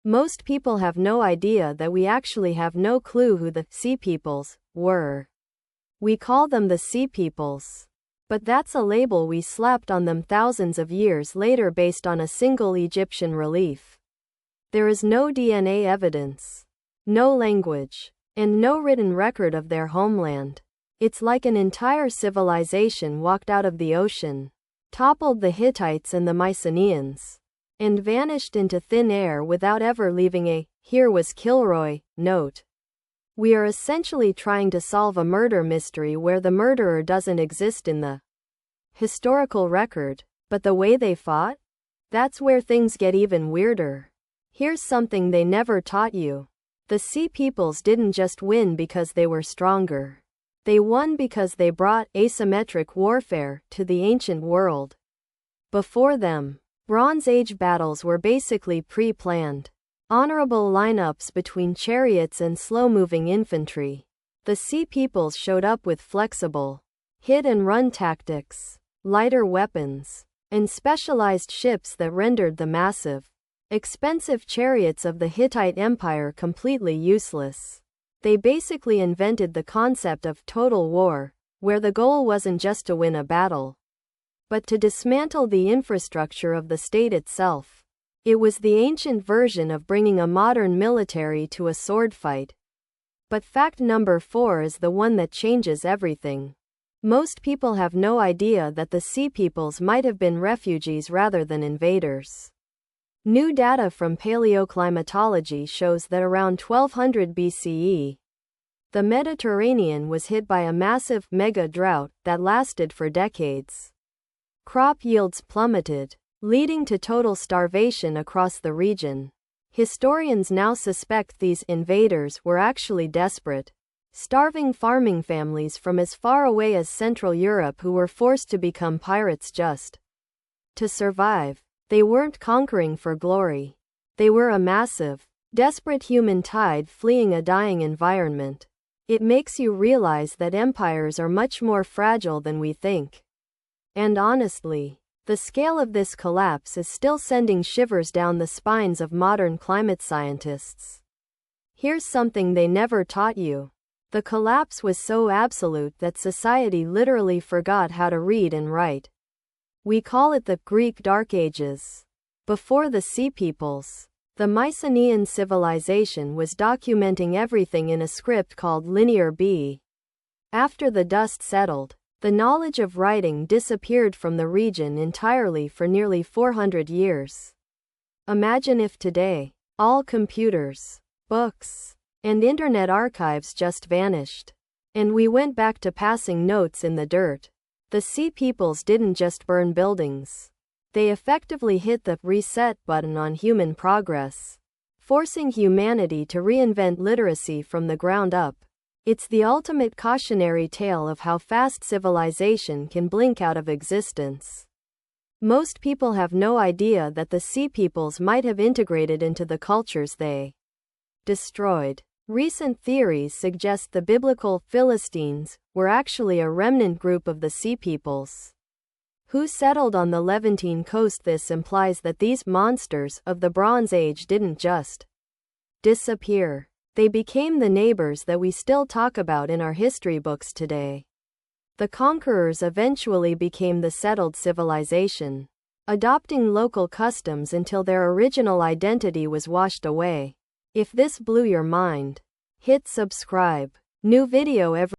Most people have no idea that we actually have no clue who the Sea Peoples were. We call them the Sea Peoples. But that's a label we slapped on them thousands of years later based on a single Egyptian relief. There is no DNA evidence, no language, and no written record of their homeland. It's like an entire civilization walked out of the ocean, toppled the Hittites and the Mycenaeans, and vanished into thin air without ever leaving a "here was Kilroy" note. We are essentially trying to solve a murder mystery where the murderer doesn't exist in the historical record, but the way they fought? That's where things get even weirder. Here's something they never taught you. The Sea Peoples didn't just win because they were stronger. They won because they brought asymmetric warfare to the ancient world. Before them, Bronze Age battles were basically pre-planned. Honorable lineups between chariots and slow-moving infantry. The Sea Peoples showed up with flexible hit-and-run tactics, lighter weapons, and specialized ships that rendered the massive, expensive chariots of the Hittite Empire completely useless. They basically invented the concept of total war, where the goal wasn't just to win a battle, but to dismantle the infrastructure of the state itself. It was the ancient version of bringing a modern military to a sword fight. But fact number 4 is the one that changes everything. Most people have no idea that the Sea Peoples might have been refugees rather than invaders. New data from paleoclimatology shows that around 1200 BCE, the Mediterranean was hit by a massive mega drought that lasted for decades. Crop yields plummeted, leading to total starvation across the region. Historians now suspect these invaders were actually desperate, starving farming families from as far away as Central Europe who were forced to become pirates just to survive. They weren't conquering for glory. They were a massive, desperate human tide fleeing a dying environment. It makes you realize that empires are much more fragile than we think. And honestly, the scale of this collapse is still sending shivers down the spines of modern climate scientists. Here's something they never taught you. The collapse was so absolute that society literally forgot how to read and write. We call it the Greek Dark Ages. Before the Sea Peoples, the Mycenaean civilization was documenting everything in a script called Linear B. After the dust settled, the knowledge of writing disappeared from the region entirely for nearly 400 years. Imagine if today, all computers, books, and internet archives just vanished, and we went back to passing notes in the dirt. The Sea Peoples didn't just burn buildings. They effectively hit the reset button on human progress, forcing humanity to reinvent literacy from the ground up. It's the ultimate cautionary tale of how fast civilization can blink out of existence. Most people have no idea that the Sea Peoples might have integrated into the cultures they destroyed. Recent theories suggest the biblical Philistines were actually a remnant group of the Sea Peoples who settled on the Levantine coast. This implies that these monsters of the Bronze Age didn't just disappear. They became the neighbors that we still talk about in our history books today. The conquerors eventually became the settled civilization, adopting local customs until their original identity was washed away. If this blew your mind, hit subscribe. New video every